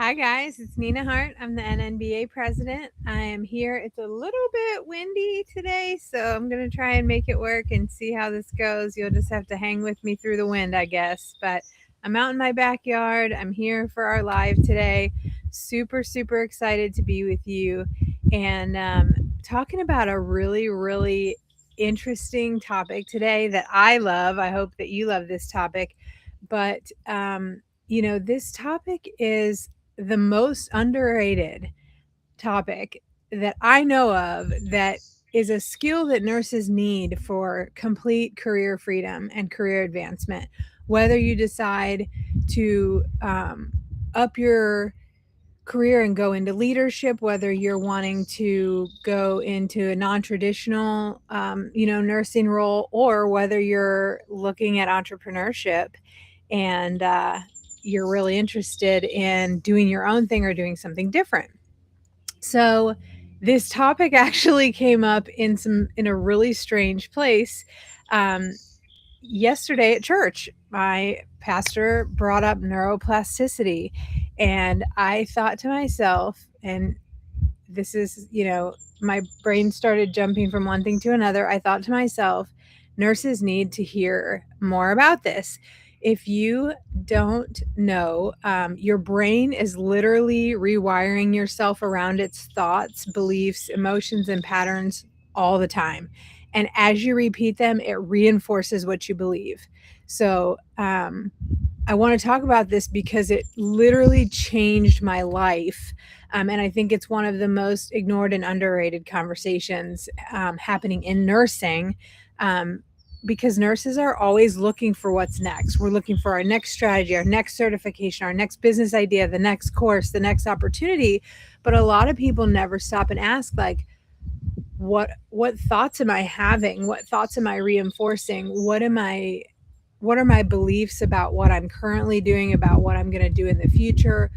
Hi guys, it's Nena Hart. I'm the NNBA president. I am here. It's a little bit windy today, so I'm going to try and make it work and see how this goes. You'll just have to hang with me through the wind, I guess. But I'm out in my backyard. I'm here for our live today. Super, super excited to be with you and talking about a really interesting topic today that I love. I hope that you love this topic. But, this topic is the most underrated topic that I know of that is a skill that nurses need for complete career freedom and career advancement. Whether you decide to up your career and go into leadership, whether you're wanting to go into a non-traditional, nursing role, or whether you're looking at entrepreneurship and you're really interested in doing your own thing or doing something different. So this topic actually came up in a really strange place. Yesterday at church, my pastor brought up neuroplasticity, and I thought to myself, and this is, my brain started jumping from one thing to another. I thought to myself, nurses need to hear more about this. If you don't know, your brain is literally rewiring yourself around its thoughts, beliefs, emotions, and patterns all the time. And as you repeat them, it reinforces what you believe. So, I want to talk about this because it literally changed my life. And I think it's one of the most ignored and underrated conversations happening in nursing, because nurses are always looking for what's next. We're looking for our next strategy, our next certification, our next business idea, the next course, the next opportunity. But a lot of people never stop and ask, like, what thoughts am I having? What thoughts am I reinforcing? What are my beliefs about what I'm currently doing, about what I'm going to do in the future?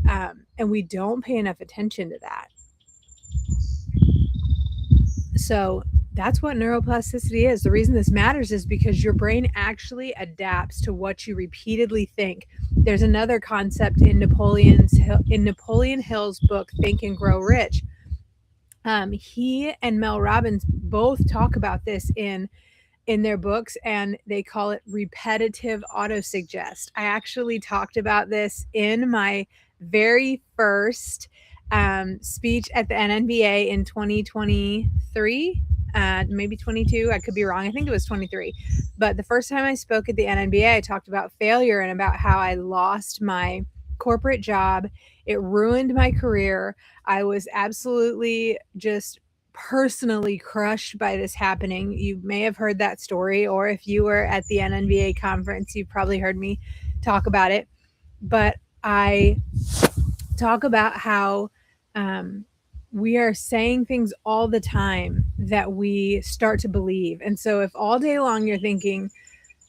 And we don't pay enough attention to that. So that's what neuroplasticity is. The reason this matters is because your brain actually adapts to what you repeatedly think. There's another concept in Napoleon Hill's book, Think and Grow Rich. He and Mel Robbins both talk about this in their books, and they call it repetitive autosuggest. I actually talked about this in my very first speech at the NNBA in 2023, maybe 22. I could be wrong. I think it was 23. But the first time I spoke at the NNBA, I talked about failure and about how I lost my corporate job. It ruined my career. I was absolutely just personally crushed by this happening. You may have heard that story, or if you were at the NNBA conference, you probably heard me talk about it. But I talk about how we are saying things all the time that we start to believe. And so if all day long you're thinking,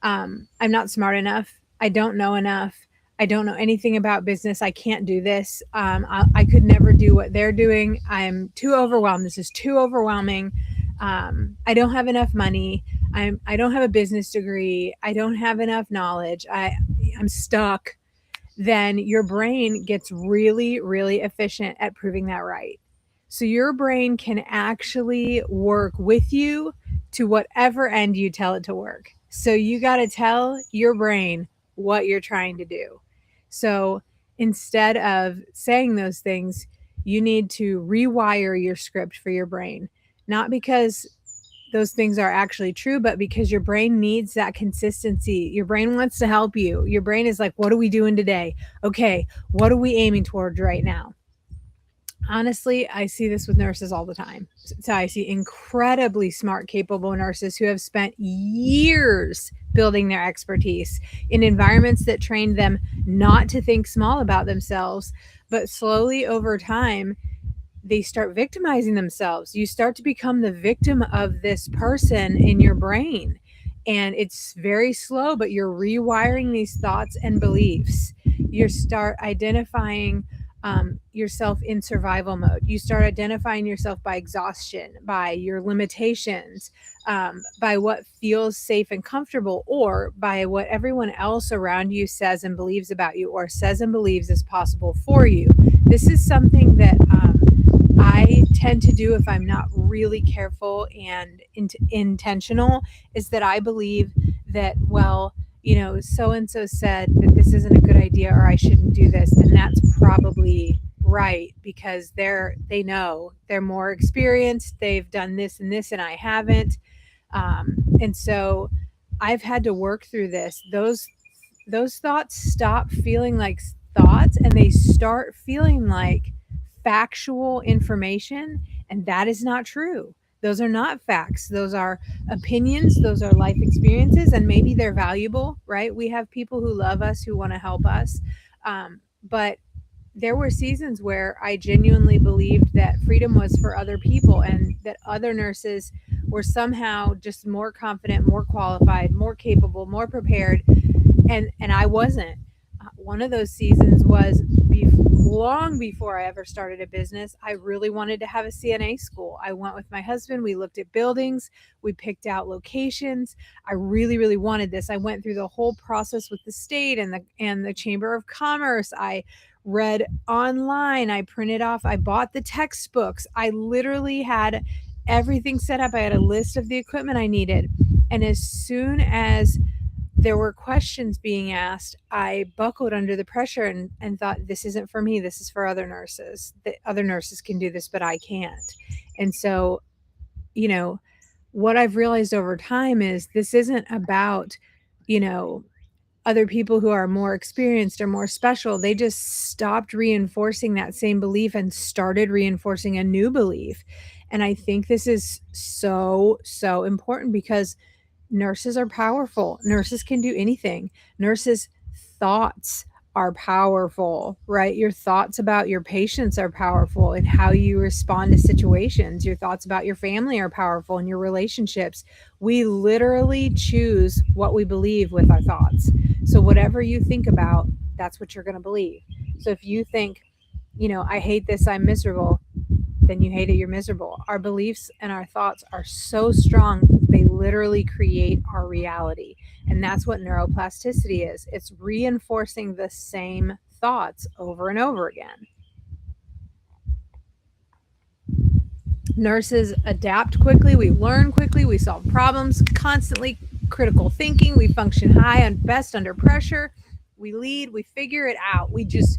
I'm not smart enough, I don't know enough, I don't know anything about business, I can't do this, I could never do what they're doing, I'm too overwhelmed, this is too overwhelming, I don't have enough money, I don't have a business degree, I don't have enough knowledge, I'm stuck, then your brain gets really efficient at proving that right. So your brain can actually work with you to whatever end you tell it to work. So you got to tell your brain what you're trying to do. So instead of saying those things, you need to rewire your script for your brain. Not because those things are actually true, but because your brain needs that consistency. Your brain wants to help you. Your brain is like, what are we doing today? Okay, what are we aiming towards right now? Honestly, I see this with nurses all the time. So I see incredibly smart, capable nurses who have spent years building their expertise in environments that trained them not to think small about themselves, but slowly over time, they start victimizing themselves. You start to become the victim of this person in your brain. And it's very slow, but you're rewiring these thoughts and beliefs. You start identifying yourself in survival mode. You start identifying yourself by exhaustion, by your limitations, by what feels safe and comfortable, or by what everyone else around you says and believes about you, or says and believes is possible for you. This is something that I tend to do if I'm not really careful and intentional, is that I believe that, well, so and so said that this isn't a good idea, or I shouldn't do this, and that's probably right, because they know, they're more experienced, they've done this and this and I haven't. And so I've had to work through this. Those thoughts stop feeling like thoughts, and they start feeling like factual information, and that is not true. Those are not facts. Those are opinions. Those are life experiences, and maybe they're valuable, right? We have people who love us, who want to help us. But there were seasons where I genuinely believed that freedom was for other people, and that other nurses were somehow just more confident, more qualified, more capable, more prepared, and I wasn't. One of those seasons was long before I ever started a business. I really wanted to have a CNA school. I went with my husband. We looked at buildings. We picked out locations. I really, really wanted this. I went through the whole process with the state and the Chamber of Commerce. I read online. I printed off. I bought the textbooks. I literally had everything set up. I had a list of the equipment I needed. And as soon as there were questions being asked, I buckled under the pressure and thought, this isn't for me. This is for other nurses. The other nurses can do this, but I can't. And so, you know, what I've realized over time is this isn't about, you know, other people who are more experienced or more special. They just stopped reinforcing that same belief and started reinforcing a new belief. And I think this is so, so important, because nurses are powerful. Nurses can do anything. Nurses' thoughts are powerful, right? Your thoughts about your patients are powerful, and how you respond to situations. Your thoughts about your family are powerful, and your relationships. We literally choose what we believe with our thoughts. So whatever you think about, that's what you're going to believe. So if you think, I hate this, I'm miserable, then you hate it, you're miserable. Our beliefs and our thoughts are so strong, they literally create our reality. And that's what neuroplasticity is. It's reinforcing the same thoughts over and over again. Nurses adapt quickly, we learn quickly, we solve problems constantly, critical thinking, we function high and best under pressure, we lead, we figure it out. We just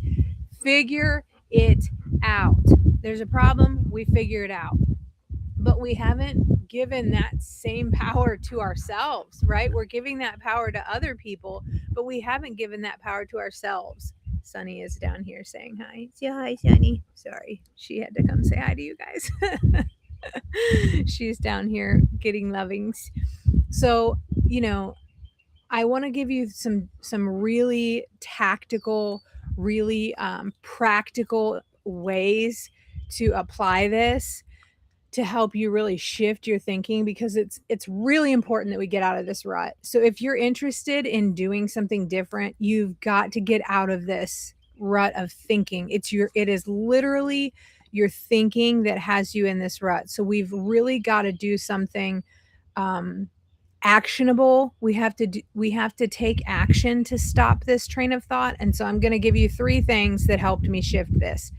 figure it out. There's a problem, we figure it out. But we haven't given that same power to ourselves, right? We're giving that power to other people, but we haven't given that power to ourselves. Sunny is down here saying hi. Say hi, Sunny. Sorry, she had to come say hi to you guys. She's down here getting lovings. So, I want to give you some really tactical, really practical ways to apply this to help you really shift your thinking, because it's really important that we get out of this rut. So if you're interested in doing something different, you've got to get out of this rut of thinking. It is literally your thinking that has you in this rut. So we've really got to do something actionable. We have to take action to stop this train of thought. And so I'm going to give you 3 things that helped me shift this.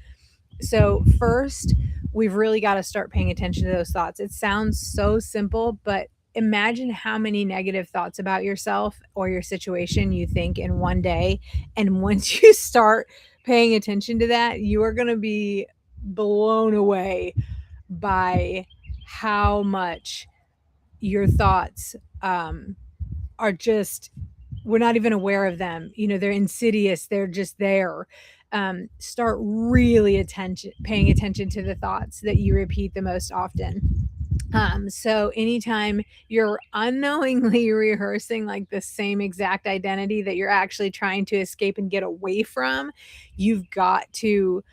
So first, we've really got to start paying attention to those thoughts. It sounds so simple, but imagine how many negative thoughts about yourself or your situation you think in one day. And once you start paying attention to that, you are going to be blown away by how much your thoughts are just, we're not even aware of them. They're insidious. They're just there. Start really paying attention to the thoughts that you repeat the most often. So anytime you're unknowingly rehearsing like the same exact identity that you're actually trying to escape and get away from, you've got to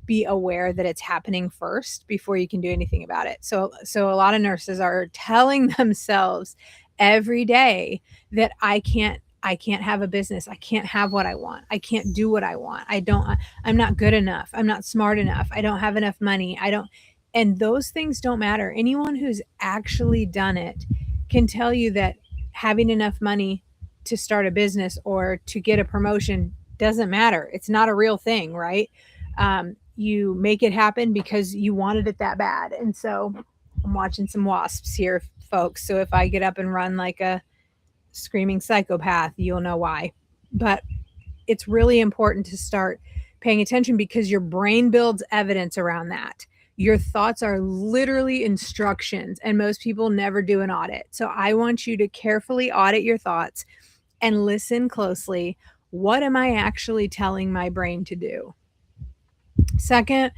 be aware that it's happening first before you can do anything about it. So a lot of nurses are telling themselves every day that I can't have a business. I can't have what I want. I can't do what I want. I'm not good enough. I'm not smart enough. I don't have enough money. And those things don't matter. Anyone who's actually done it can tell you that having enough money to start a business or to get a promotion doesn't matter. It's not a real thing, right? You make it happen because you wanted it that bad. And so I'm watching some wasps here, folks. So if I get up and run like a screaming psychopath, you'll know why. But it's really important to start paying attention because your brain builds evidence around that. Your thoughts are literally instructions, and most people never do an audit. So I want you to carefully audit your thoughts and listen closely. What am I actually telling my brain to do? Second,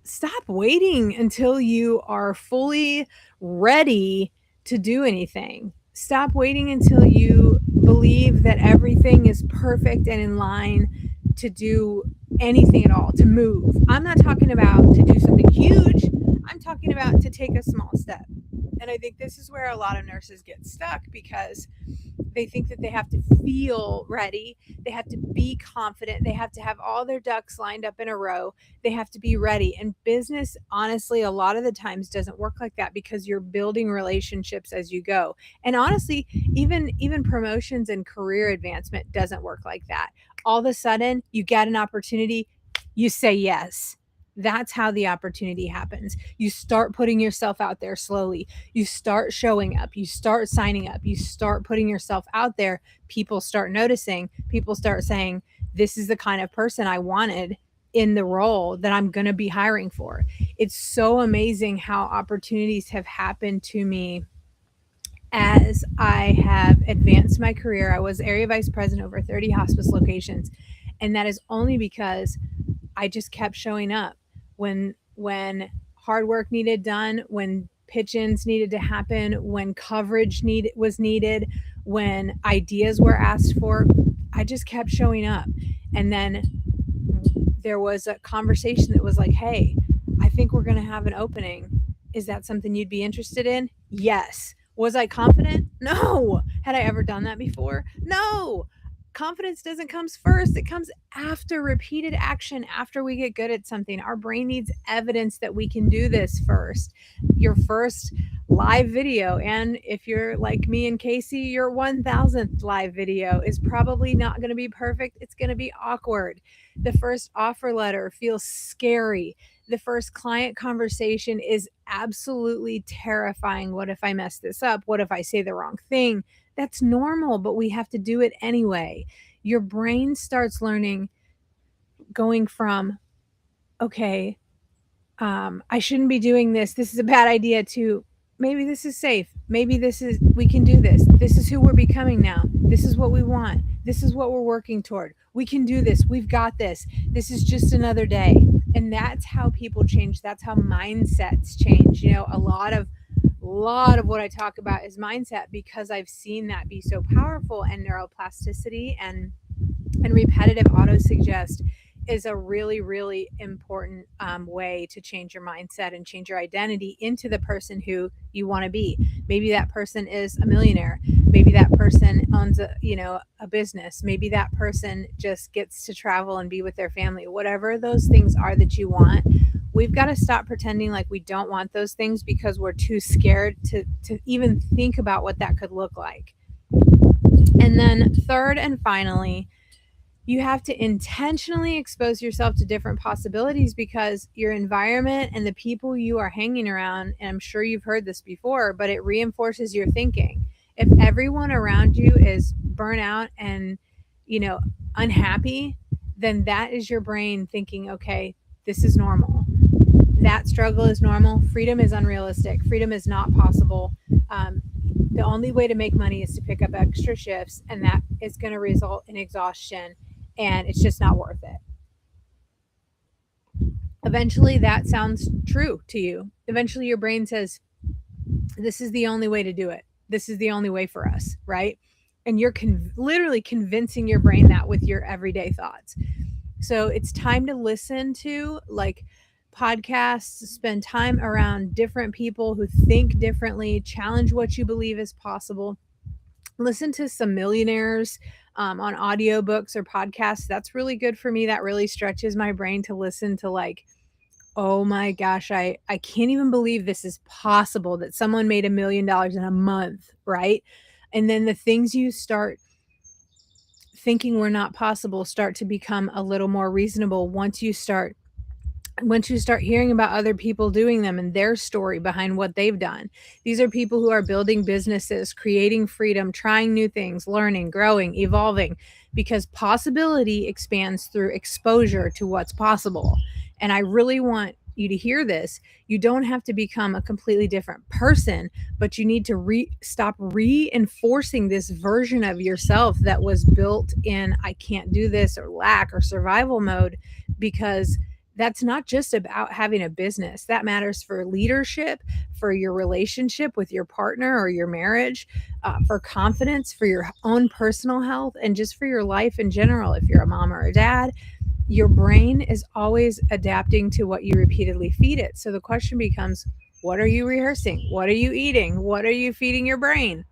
stop waiting until you are fully ready to do anything. Stop waiting until you believe that everything is perfect and in line to do anything at all, to move. I'm not talking about to do something huge. I'm talking about to take a small step. And I think this is where a lot of nurses get stuck because they think that they have to feel ready. They have to be confident. They have to have all their ducks lined up in a row. They have to be ready. And business, honestly, a lot of the times doesn't work like that because you're building relationships as you go. And honestly, even promotions and career advancement doesn't work like that. All of a sudden, you get an opportunity, you say yes. That's how the opportunity happens. You start putting yourself out there slowly. You start showing up. You start signing up. You start putting yourself out there. People start noticing. People start saying, this is the kind of person I wanted in the role that I'm going to be hiring for. It's so amazing how opportunities have happened to me as I have advanced my career. I was area vice president over 30 hospice locations. And that is only because I just kept showing up when hard work needed done, when pitch-ins needed to happen, when coverage was needed, when ideas were asked for. I just kept showing up. And then there was a conversation that was like, hey, I think we're going to have an opening. Is that something you'd be interested in? Yes. Was I confident? No. Had I ever done that before? No. Confidence doesn't come first. It comes after repeated action, after we get good at something. Our brain needs evidence that we can do this first. Your first live video, and if you're like me and Casey, your 1000th live video is probably not going to be perfect. It's going to be awkward. The first offer letter feels scary. The first client conversation is absolutely terrifying. What if I mess this up? What if I say the wrong thing? That's normal, but we have to do it anyway. Your brain starts learning, going from, okay, I shouldn't be doing this. This is a bad idea, to maybe this is safe. Maybe we can do this. This is who we're becoming now. This is what we want. This is what we're working toward. We can do this. We've got this. This is just another day. And that's how people change. That's how mindsets change. You know, a lot of what I talk about is mindset because I've seen that be so powerful. And neuroplasticity and repetitive autosuggest is a really, really important way to change your mindset and change your identity into the person who you want to be. Maybe that person is a millionaire. Maybe that person owns a business. Maybe that person just gets to travel and be with their family. Whatever those things are that you want, we've got to stop pretending like we don't want those things because we're too scared to even think about what that could look like. And then third and finally, you have to intentionally expose yourself to different possibilities because your environment and the people you are hanging around, and I'm sure you've heard this before, but it reinforces your thinking. If everyone around you is burnout and, unhappy, then that is your brain thinking, okay, this is normal. That struggle is normal. Freedom is unrealistic. Freedom is not possible. The only way to make money is to pick up extra shifts, and that is going to result in exhaustion, and it's just not worth it. Eventually, that sounds true to you. Eventually, your brain says, this is the only way to do it. This is the only way for us, right? And you're literally convincing your brain that with your everyday thoughts. So it's time to listen to podcasts, spend time around different people who think differently, challenge what you believe is possible. Listen to some millionaires on audiobooks or podcasts. That's really good for me. That really stretches my brain to listen to oh my gosh, I can't even believe this is possible, that someone made $1 million in a month, right? And then the things you start thinking were not possible start to become a little more reasonable once you start hearing about other people doing them and their story behind what they've done. These are people who are building businesses, creating freedom, trying new things, learning, growing, evolving, because possibility expands through exposure to what's possible. And I really want you to hear this. You don't have to become a completely different person, but you need to stop reinforcing this version of yourself that was built in I can't do this or lack or survival mode, because that's not just about having a business. That matters for leadership, for your relationship with your partner or your marriage, for confidence, for your own personal health, and just for your life in general. If you're a mom or a dad, your brain is always adapting to what you repeatedly feed it. So the question becomes, what are you rehearsing? What are you eating? What are you feeding your brain?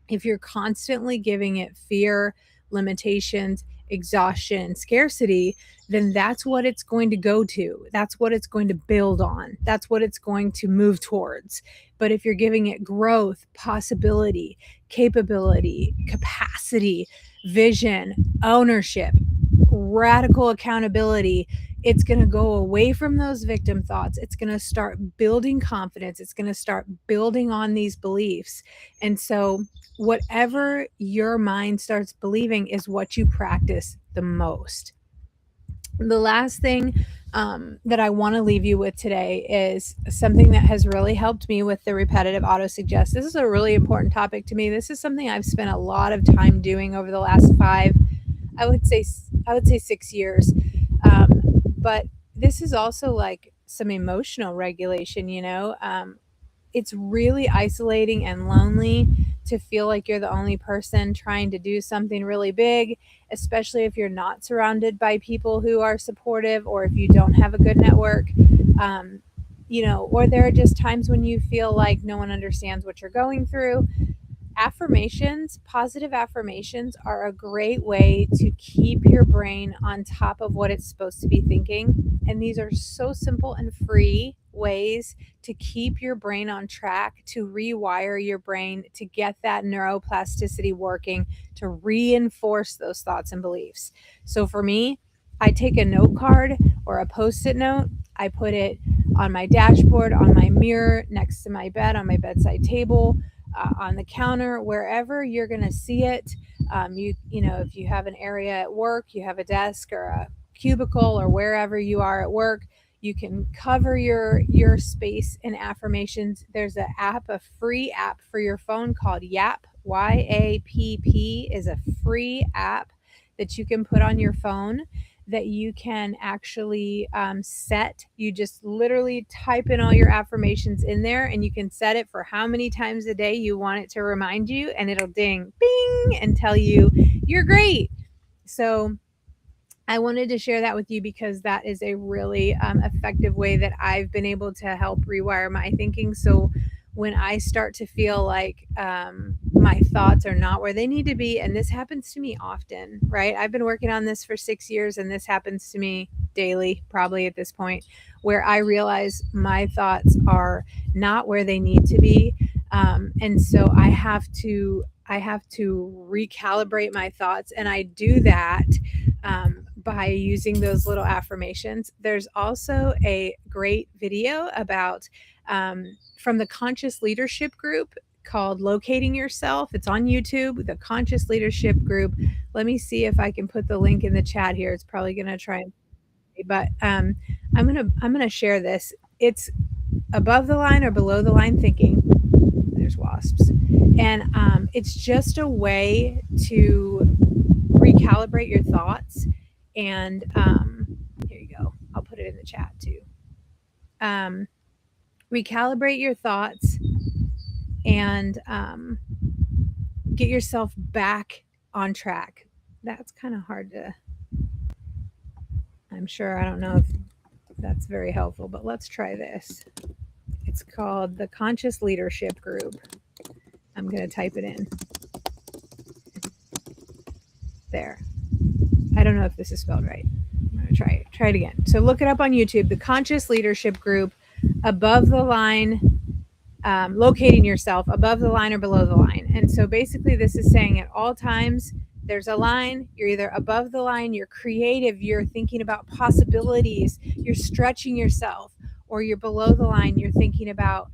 If you're constantly giving it fear, limitations, exhaustion, and scarcity, then that's what it's going to go to. That's what it's going to build on. That's what it's going to move towards. But if you're giving it growth, possibility, capability, capacity, vision, ownership, radical accountability, it's going to go away from those victim thoughts. It's going to start building confidence. It's going to start building on these beliefs. And so, whatever your mind starts believing is what you practice the most. The last thing that I want to leave you with today is something that has really helped me with the repetitive auto suggest. This is a really important topic to me. This is something I've spent a lot of time doing over the last I would say 6 years. But this is also like some emotional regulation, it's really isolating and lonely to feel like you're the only person trying to do something really big, especially if you're not surrounded by people who are supportive, or if you don't have a good network. Or there are just times when you feel like no one understands what you're going through. Affirmations, positive affirmations, are a great way to keep your brain on top of what it's supposed to be thinking. And these are so simple and free ways to keep your brain on track, to rewire your brain, to get that neuroplasticity working, to reinforce those thoughts and beliefs. So for me, I take a note card or a post-it note. I put it on my dashboard, on my mirror, next to my bed, on my bedside table, on the counter, wherever you're going to see it. If you have an area at work, you have a desk or a cubicle, or wherever you are at work, you can cover your space in affirmations. There's a free app for your phone called Yap. YAPP is a free app that you can put on your phone, that you can actually set. You just literally type in all your affirmations in there, and you can set it for how many times a day you want it to remind you, and it'll ding, bing, and tell you you're great. So I wanted to share that with you because that is a really effective way that I've been able to help rewire my thinking. So when I start to feel like my thoughts are not where they need to be, and this happens to me often, right? I've been working on this for 6 years, and this happens to me daily, probably at this point, where I realize my thoughts are not where they need to be. And so I have to recalibrate my thoughts, and I do that by using those little affirmations. There's also a great video about from the Conscious Leadership Group called Locating Yourself. It's on YouTube, the Conscious Leadership Group. Let me see if I can put the link in the chat here. It's probably going to try, but I'm going to share this. It's above the line or below the line thinking. There's wasps. And it's just a way to recalibrate your thoughts. And here you go. I'll put it in the chat too. Recalibrate your thoughts and get yourself back on track. That's kind of hard to, I'm sure, I don't know if that's very helpful, but let's try this. It's called the Conscious Leadership Group. I'm going to type it in. There. I don't know if this is spelled right. I'm going going to try it again. So look it up on YouTube, the Conscious Leadership Group, above the line, locating yourself above the line or below the line. And so basically this is saying at all times, there's a line, you're either above the line, you're creative, you're thinking about possibilities, you're stretching yourself, or you're below the line, you're thinking about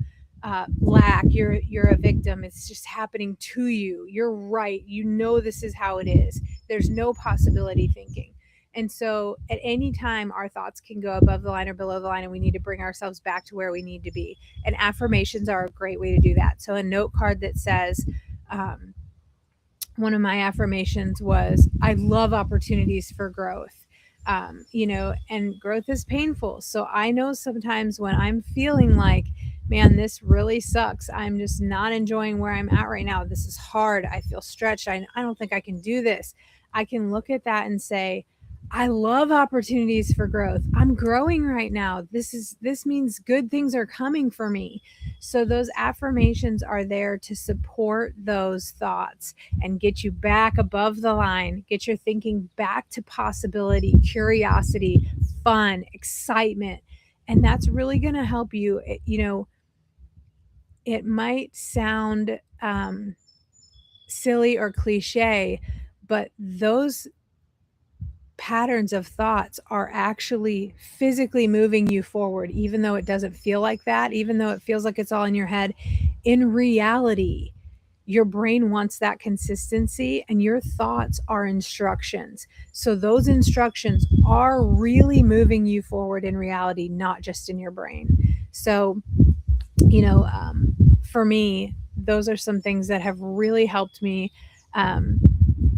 lack, you're a victim, it's just happening to you, you're right, you know this is how it is, there's no possibility thinking. And so at any time our thoughts can go above the line or below the line, and we need to bring ourselves back to where we need to be. And affirmations are a great way to do that. So a note card that says, one of my affirmations was, I love opportunities for growth. And growth is painful. So I know sometimes when I'm feeling like, man, this really sucks, I'm just not enjoying where I'm at right now, this is hard, I feel stretched, I don't think I can do this, I can look at that and say, I love opportunities for growth, I'm growing right now, this means good things are coming for me. So those affirmations are there to support those thoughts and get you back above the line, get your thinking back to possibility, curiosity, fun, excitement. And that's really going to help you. It might sound silly or cliche, but those patterns of thoughts are actually physically moving you forward, even though it doesn't feel like that, even though it feels like it's all in your head. In reality, your brain wants that consistency, and your thoughts are instructions. So those instructions are really moving you forward in reality, not just in your brain. So, for me, those are some things that have really helped me. And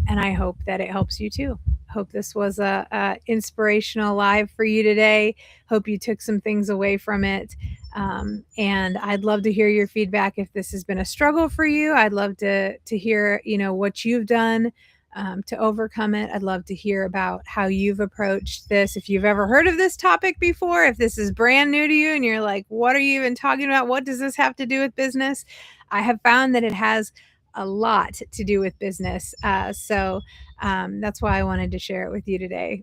I hope that it helps you too. Hope this was a inspirational live for you today. Hope you took some things away from it. And I'd love to hear your feedback if this has been a struggle for you. I'd love to hear, what you've done to overcome it. I'd love to hear about how you've approached this. If you've ever heard of this topic before, if this is brand new to you and you're like, what are you even talking about? What does this have to do with business? I have found that it has a lot to do with business. So that's why I wanted to share it with you today.